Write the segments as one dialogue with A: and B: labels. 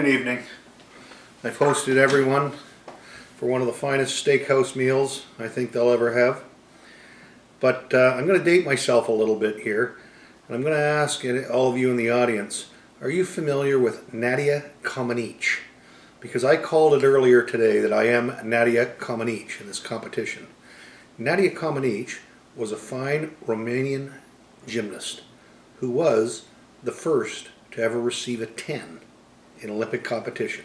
A: an evening. I've hosted everyone for one of the finest steakhouse meals I think they'll ever have. But I'm going to date myself a little bit here. And I'm going to ask all of you in the audience, are you familiar with Nadia Comaneci? Because I called it earlier today that I am Nadia Comaneci in this competition. Nadia Comaneci was a fine Romanian gymnast who was the first to ever receive a 10 in Olympic competition.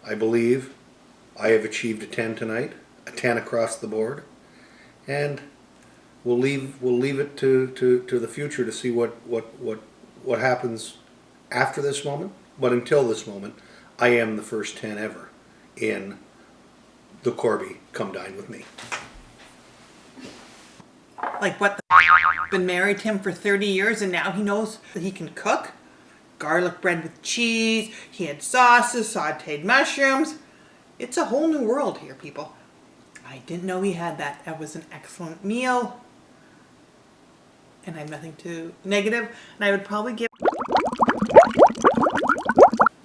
A: I believe I have achieved a 10 tonight, a 10 across the board, and we'll leave it to the future to see what happens after this moment. But until this moment, I am the first 10 ever in the Corby Come Dine with Me.
B: Like what the been married to him for 30 years and now he knows that he can cook? Garlic bread with cheese, he had sauces, sauteed mushrooms. It's a whole new world here, people. I didn't know he had that. That was an excellent meal. And I have nothing to negative. And I would probably give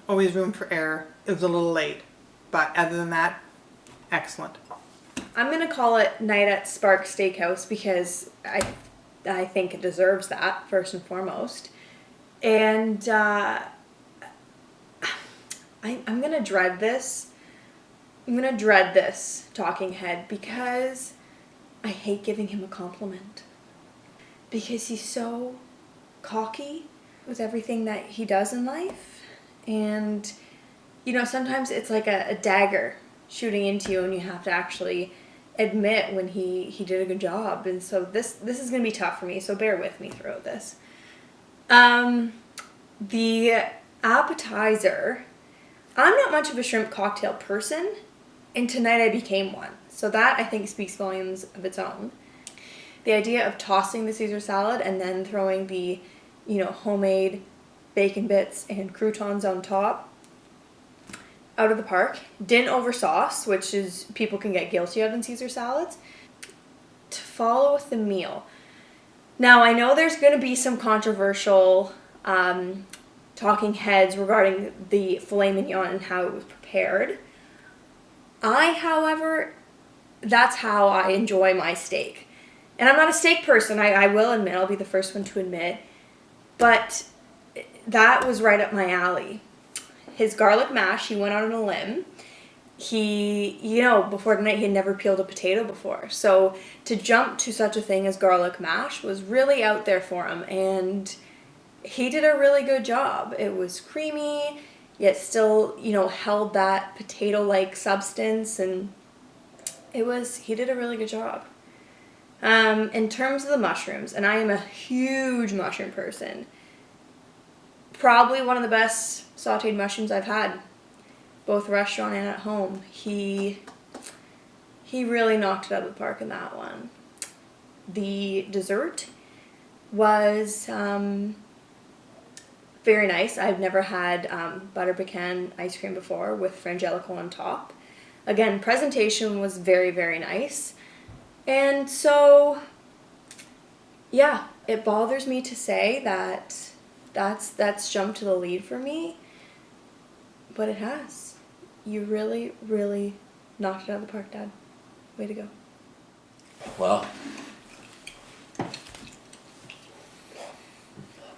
B: always room for error. It was a little late. But other than that, excellent.
C: I'm going to call it Night at Sparks Steakhouse because I think it deserves that, first and foremost. And I'm going to dread this. I'm going to dread this talking head because I hate giving him a compliment. Because he's so cocky with everything that he does in life. And, you know, sometimes it's like a dagger shooting into you and you have to actually admit when he did a good job. And so this is going to be tough for me, so bear with me throughout this. The appetizer, I'm not much of a shrimp cocktail person, and tonight I became one. So that, I think, speaks volumes of its own. The idea of tossing the Caesar salad and then throwing the, homemade bacon bits and croutons on top, out of the park. Didn't over sauce, which is people can get guilty of in Caesar salads. To follow with the meal. Now, I know there's going to be some controversial talking heads regarding the filet mignon and how it was prepared. However, that's how I enjoy my steak. And I'm not a steak person, I will admit, I'll be the first one to admit. But that was right up my alley. His garlic mash, he went out on a limb. Before tonight, he had never peeled a potato before. So to jump to such a thing as garlic mash was really out there for him. And he did a really good job. It was creamy, yet still, held that potato-like substance. And he did a really good job. In terms of the mushrooms, and I am a huge mushroom person, probably one of the best sauteed mushrooms I've had, both restaurant and at home. He really knocked it out of the park in that one. The dessert was very nice. I've never had butter pecan ice cream before with frangelico on top. Again, presentation was very, very nice. And so, yeah, it bothers me to say that that's jumped to the lead for me, but it has. You really, really knocked it out of the park, Dad. Way to go.
D: Well,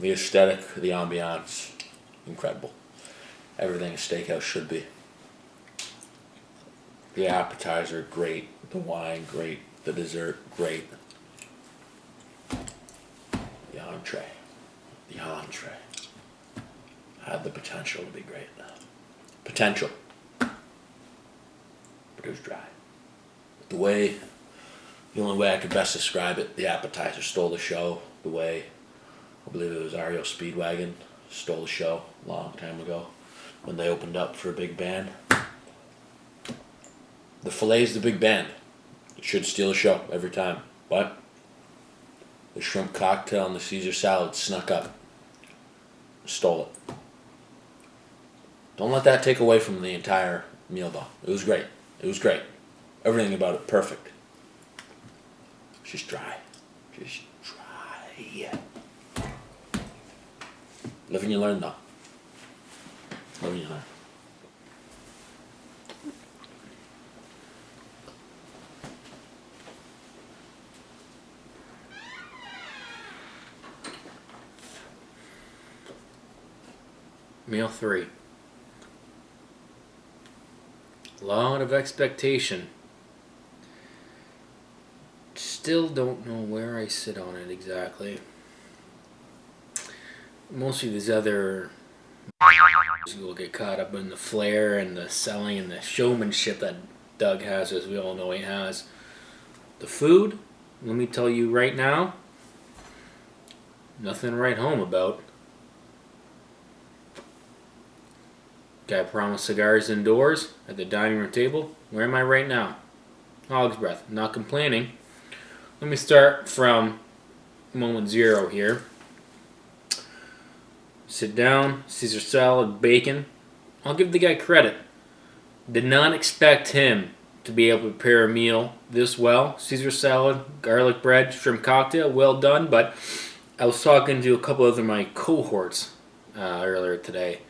D: the aesthetic, the ambiance, incredible. Everything a steakhouse should be. The appetizer, great. The wine, great. The dessert, great. The entree had the potential to be great. Potential. But it was dry. The only way I could best describe it, the appetizer stole the show. The way, I believe it was Ario Speedwagon, stole the show a long time ago when they opened up for a big band. The filet's the big band. It should steal a show every time. But the shrimp cocktail and the Caesar salad snuck up. Stole it. Don't let that take away from the entire meal though. It was great. It was great. Everything about it perfect. Just dry. Just dry. Live and you learn though. Live and you learn.
E: Meal 3. Lot of expectation. Still don't know where I sit on it exactly. Mostly these other will get caught up in the flair and the selling and the showmanship that Doug has, as we all know he has. The food, let me tell you right now, nothing to write home about. Guy promised cigars indoors at the dining room table. Where am I right now? Hog's breath. Not complaining. Let me start from moment 0 here. Sit down, Caesar salad, bacon. I'll give the guy credit. Did not expect him to be able to prepare a meal this well. Caesar salad, garlic bread, shrimp cocktail, well done. But I was talking to a couple of my cohorts earlier today,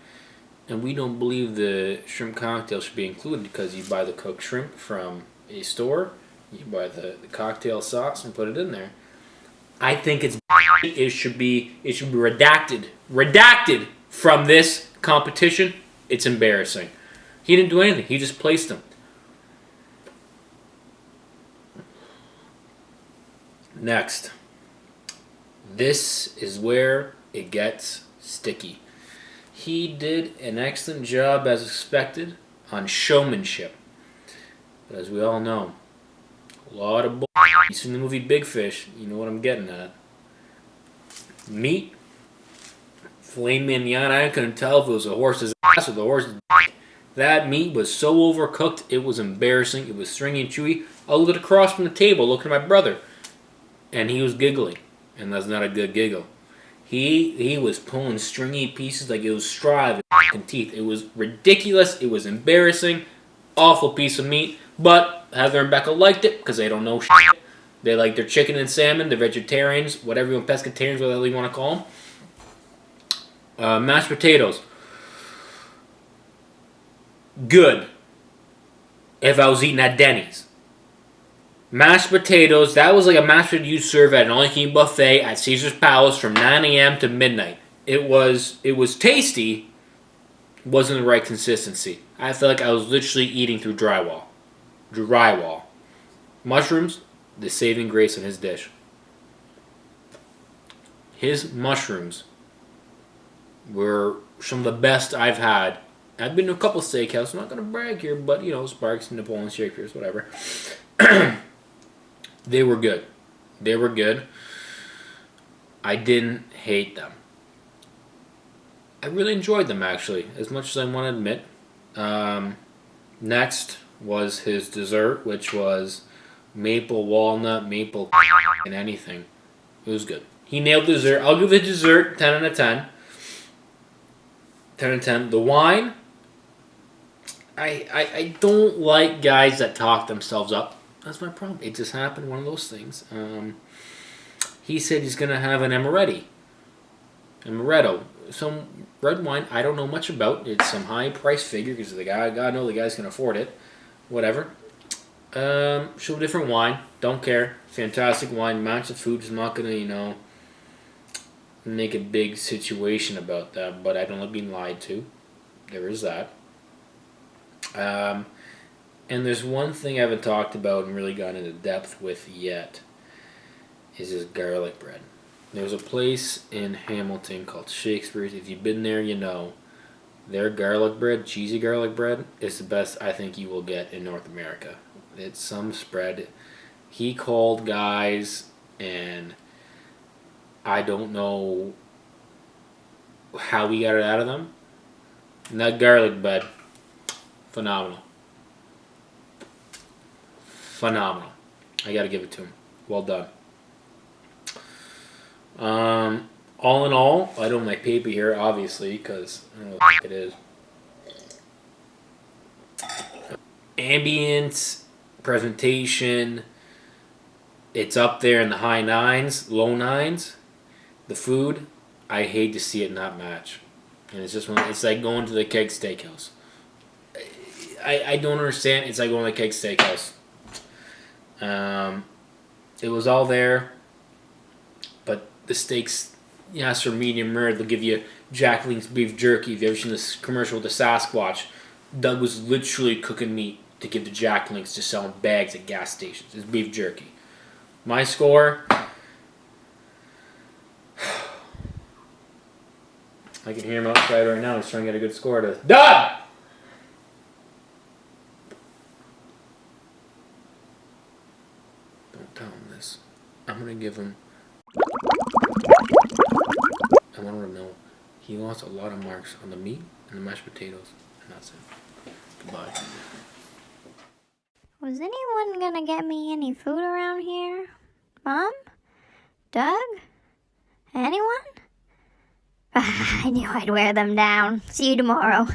E: and we don't believe the shrimp cocktail should be included because you buy the cooked shrimp from a store, you buy the cocktail sauce and put it in there. I think it should be redacted from this competition. It's embarrassing. He didn't do anything. He just placed them. Next. This is where it gets sticky. He did an excellent job, as expected, on showmanship. But as we all know, a lot of bull. You've seen the movie Big Fish, you know what I'm getting at. Meat, filet mignon, I couldn't tell if it was a horse's ass or the horse's dick. That meat was so overcooked, it was embarrassing. It was stringy and chewy. I looked across from the table, looking at my brother, and he was giggling. And that's not a good giggle. He was pulling stringy pieces like it was straw with fucking teeth. It was ridiculous. It was embarrassing. Awful piece of meat. But Heather and Becca liked it because they don't know shit. They like their chicken and salmon. They're vegetarians, whatever you want, pescatarians, whatever you want to call them. Mashed potatoes. Good. If I was eating at Denny's. Mashed potatoes, that was like a mashed potato you'd serve at an all-you-can-eat buffet at Caesar's Palace from 9 a.m. to midnight. It was tasty, wasn't the right consistency. I felt like I was literally eating through drywall. Mushrooms, the saving grace in his dish. His mushrooms were some of the best I've had. I've been to a couple steakhouses, I'm not going to brag here, but you know, Sparks, Napoleon, Shakespeare's, whatever. They were good. They were good. I didn't hate them. I really enjoyed them, actually, as much as I want to admit. Next was his dessert, which was maple walnut, maple and anything. It was good. He nailed the dessert. I'll give the dessert 10 out of 10. 10 out of 10. The wine, I don't like guys that talk themselves up. That's my problem. It just happened, one of those things. He said he's going to have an amaretto. Some red wine I don't know much about. It's some high price figure because the guy, God knows the guy's can afford it. Whatever. Show a different wine. Don't care. Fantastic wine. Match the food. Is not going to, make a big situation about that. But I don't like being lied to. There is that. And there's one thing I haven't talked about and really gotten into depth with yet. Is his garlic bread. There's a place in Hamilton called Shakespeare's. If you've been there, you know. Their garlic bread, cheesy garlic bread, is the best I think you will get in North America. It's some spread. He called guys, and I don't know how we got it out of them. And that garlic bread, phenomenal. Phenomenal. I got to give it to him. Well done. All in all, I don't have my paper here, obviously, because I don't know what it is. Ambience, presentation, it's up there in the high 9s, low 9s. The food, I hate to see it not match. And it's just it's like going to the Keg Steakhouse. I don't understand. It's like going to the Keg Steakhouse. It was all there, but the steaks, yes, are medium rare. They'll give you Jack Link's beef jerky. If you ever seen this commercial with the Sasquatch, Doug was literally cooking meat to give to Jack Links to sell in bags at gas stations. It's beef jerky. My score, I can hear him outside right now. He's trying to get a good score to Doug! Don't tell him this. I'm going to give him... I want him to know he lost a lot of marks on the meat and the mashed potatoes. And that's it. Goodbye.
F: Was anyone gonna get me any food around here? Mom? Doug? Anyone? I knew I'd wear them down. See you tomorrow.